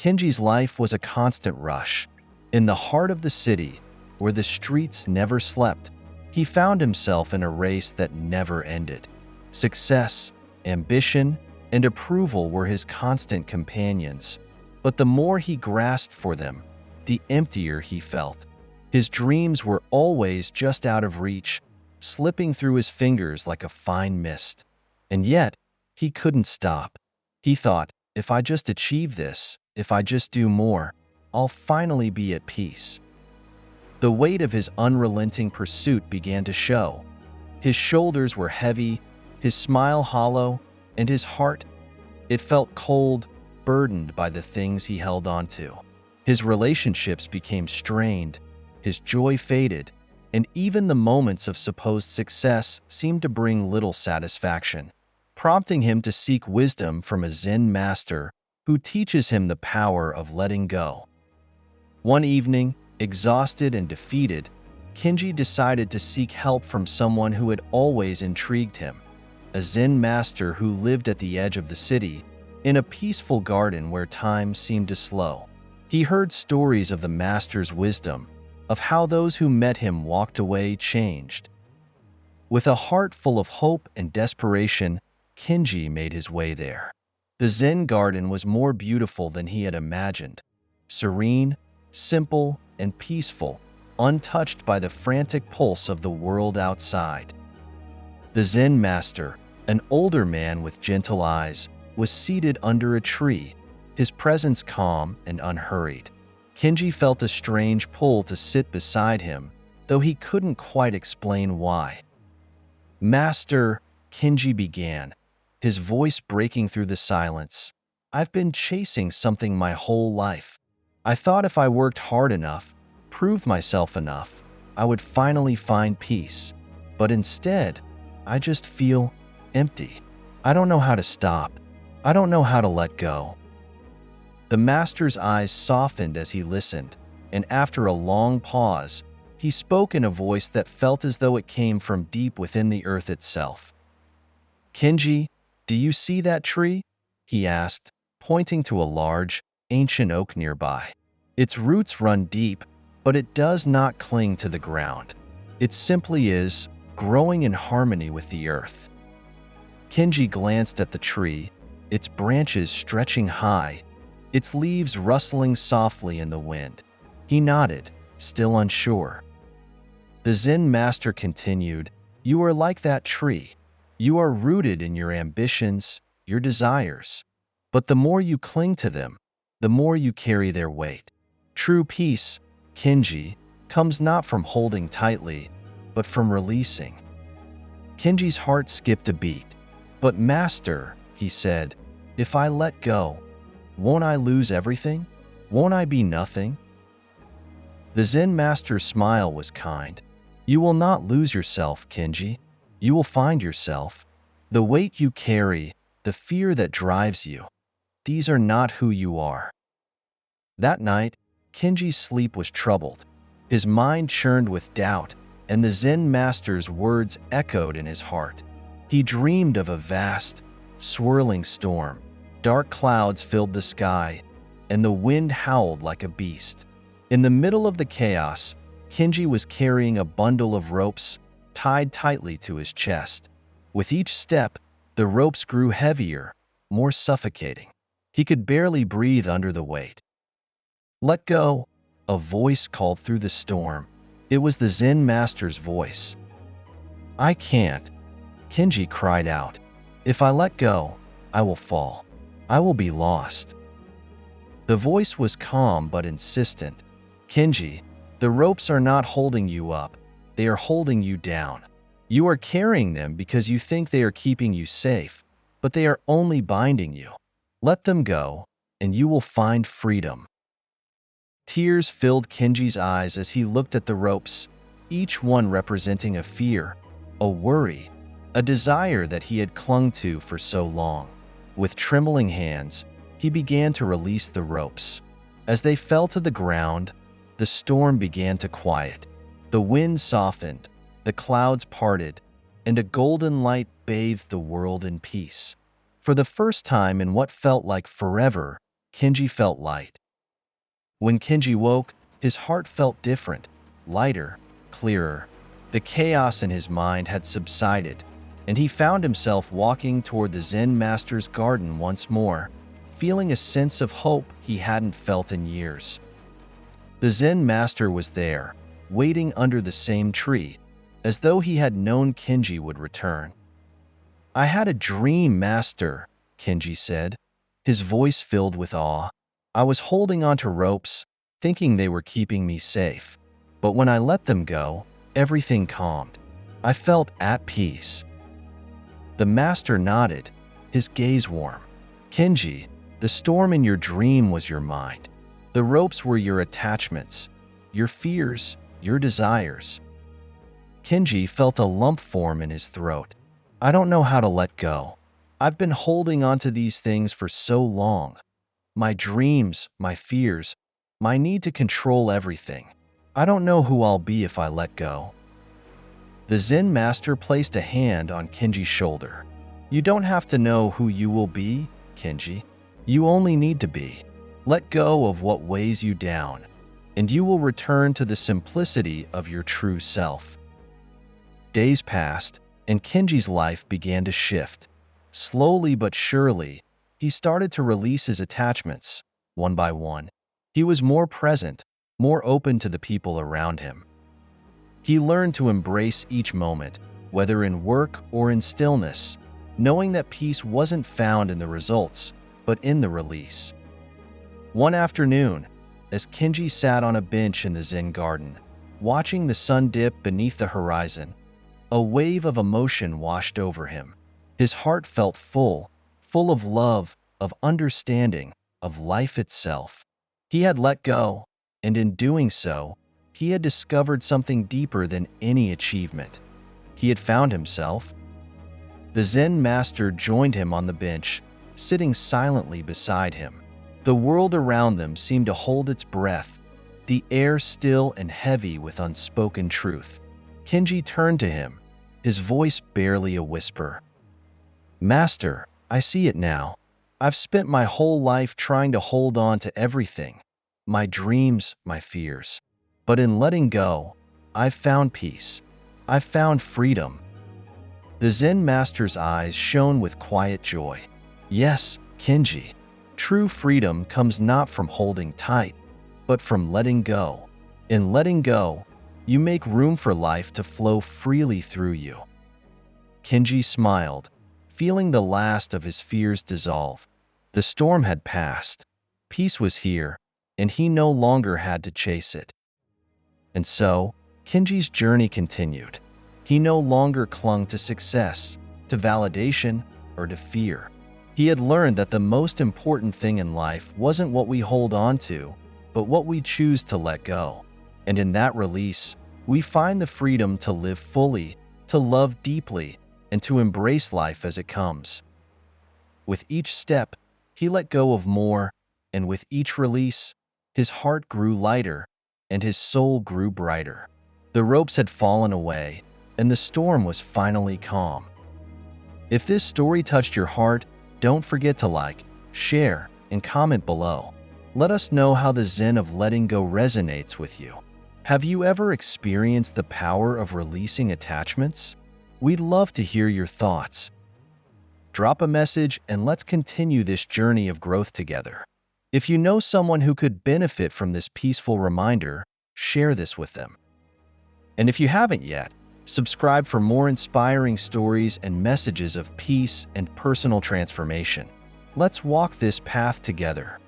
Kenji's life was a constant rush. In the heart of the city, where the streets never slept, he found himself in a race that never ended. Success, ambition, and approval were his constant companions, but the more he grasped for them, the emptier he felt. His dreams were always just out of reach, slipping through his fingers like a fine mist. And yet, he couldn't stop. He thought, if I just achieve this, if I just do more, I'll finally be at peace. The weight of his unrelenting pursuit began to show. His shoulders were heavy, his smile hollow, and his heart, it felt cold, burdened by the things he held on to. His relationships became strained, his joy faded, and even the moments of supposed success seemed to bring little satisfaction, prompting him to seek wisdom from a Zen master who teaches him the power of letting go. One evening, exhausted and defeated, Kenji decided to seek help from someone who had always intrigued him, a Zen master who lived at the edge of the city, in a peaceful garden where time seemed to slow. He heard stories of the master's wisdom, of how those who met him walked away changed. With a heart full of hope and desperation, Kenji made his way there. The Zen garden was more beautiful than he had imagined, serene, simple, and peaceful, untouched by the frantic pulse of the world outside. The Zen master, an older man with gentle eyes, was seated under a tree, his presence calm and unhurried. Kenji felt a strange pull to sit beside him, though he couldn't quite explain why. "Master," Kenji began, his voice breaking through the silence, "I've been chasing something my whole life. I thought if I worked hard enough, proved myself enough, I would finally find peace. But instead, I just feel empty. I don't know how to stop. I don't know how to let go." The master's eyes softened as he listened, and after a long pause, he spoke in a voice that felt as though it came from deep within the earth itself. "Kenji, do you see that tree?" he asked, pointing to a large, ancient oak nearby. "Its roots run deep, but it does not cling to the ground. It simply is, growing in harmony with the earth." Kenji glanced at the tree, its branches stretching high, its leaves rustling softly in the wind. He nodded, still unsure. The Zen master continued, "You are like that tree. You are rooted in your ambitions, your desires. But the more you cling to them, the more you carry their weight. True peace, Kenji, comes not from holding tightly, but from releasing." Kenji's heart skipped a beat. "But master," he said, "if I let go, won't I lose everything? Won't I be nothing?" The Zen master's smile was kind. "You will not lose yourself, Kenji. You will find yourself. The weight you carry, the fear that drives you, these are not who you are." That night, Kenji's sleep was troubled. His mind churned with doubt, and the Zen master's words echoed in his heart. He dreamed of a vast, swirling storm. Dark clouds filled the sky, and the wind howled like a beast. In the middle of the chaos, Kenji was carrying a bundle of ropes tied tightly to his chest. With each step, the ropes grew heavier, more suffocating. He could barely breathe under the weight. "Let go," a voice called through the storm. It was the Zen master's voice. "I can't," Kenji cried out. "If I let go, I will fall. I will be lost." The voice was calm but insistent. "Kenji, the ropes are not holding you up. They are holding you down. You are carrying them because you think they are keeping you safe, but they are only binding you. Let them go, and you will find freedom." Tears filled Kenji's eyes as he looked at the ropes, each one representing a fear, a worry, a desire that he had clung to for so long. With trembling hands, he began to release the ropes. As they fell to the ground, the storm began to quiet. The wind softened, the clouds parted, and a golden light bathed the world in peace. For the first time in what felt like forever, Kenji felt light. When Kenji woke, his heart felt different, lighter, clearer. The chaos in his mind had subsided, and he found himself walking toward the Zen master's garden once more, feeling a sense of hope he hadn't felt in years. The Zen master was there, waiting under the same tree, as though he had known Kenji would return. "I had a dream, master," Kenji said, his voice filled with awe. "I was holding onto ropes, thinking they were keeping me safe. But when I let them go, everything calmed. I felt at peace." The master nodded, his gaze warm. "Kenji, the storm in your dream was your mind. The ropes were your attachments, your fears, your desires." Kenji felt a lump form in his throat. "I don't know how to let go. I've been holding onto these things for so long. My dreams, my fears, my need to control everything. I don't know who I'll be if I let go." The Zen master placed a hand on Kenji's shoulder. "You don't have to know who you will be, Kenji. You only need to be. Let go of what weighs you down, and you will return to the simplicity of your true self." Days passed, and Kenji's life began to shift. Slowly but surely, he started to release his attachments, one by one. He was more present, more open to the people around him. He learned to embrace each moment, whether in work or in stillness, knowing that peace wasn't found in the results, but in the release. One afternoon, as Kenji sat on a bench in the Zen garden, watching the sun dip beneath the horizon, a wave of emotion washed over him. His heart felt full of love, of understanding, of life itself. He had let go, and in doing so, he had discovered something deeper than any achievement. He had found himself. The Zen master joined him on the bench, sitting silently beside him. The world around them seemed to hold its breath, the air still and heavy with unspoken truth. Kenji turned to him, his voice barely a whisper. "Master, I see it now. I've spent my whole life trying to hold on to everything, my dreams, my fears. But in letting go, I've found peace. I've found freedom." The Zen master's eyes shone with quiet joy. "Yes, Kenji, true freedom comes not from holding tight, but from letting go. In letting go, you make room for life to flow freely through you." Kenji smiled, feeling the last of his fears dissolve. The storm had passed. Peace was here, and he no longer had to chase it. And so, Kenji's journey continued. He no longer clung to success, to validation, or to fear. He had learned that the most important thing in life wasn't what we hold on to, but what we choose to let go. And in that release, we find the freedom to live fully, to love deeply, and to embrace life as it comes. With each step, he let go of more, and with each release, his heart grew lighter, and his soul grew brighter. The ropes had fallen away, and the storm was finally calm. If this story touched your heart, don't forget to like, share, and comment below. Let us know how the Zen of letting go resonates with you. Have you ever experienced the power of releasing attachments? We'd love to hear your thoughts. Drop a message and let's continue this journey of growth together. If you know someone who could benefit from this peaceful reminder, share this with them. And if you haven't yet, subscribe for more inspiring stories and messages of peace and personal transformation. Let's walk this path together.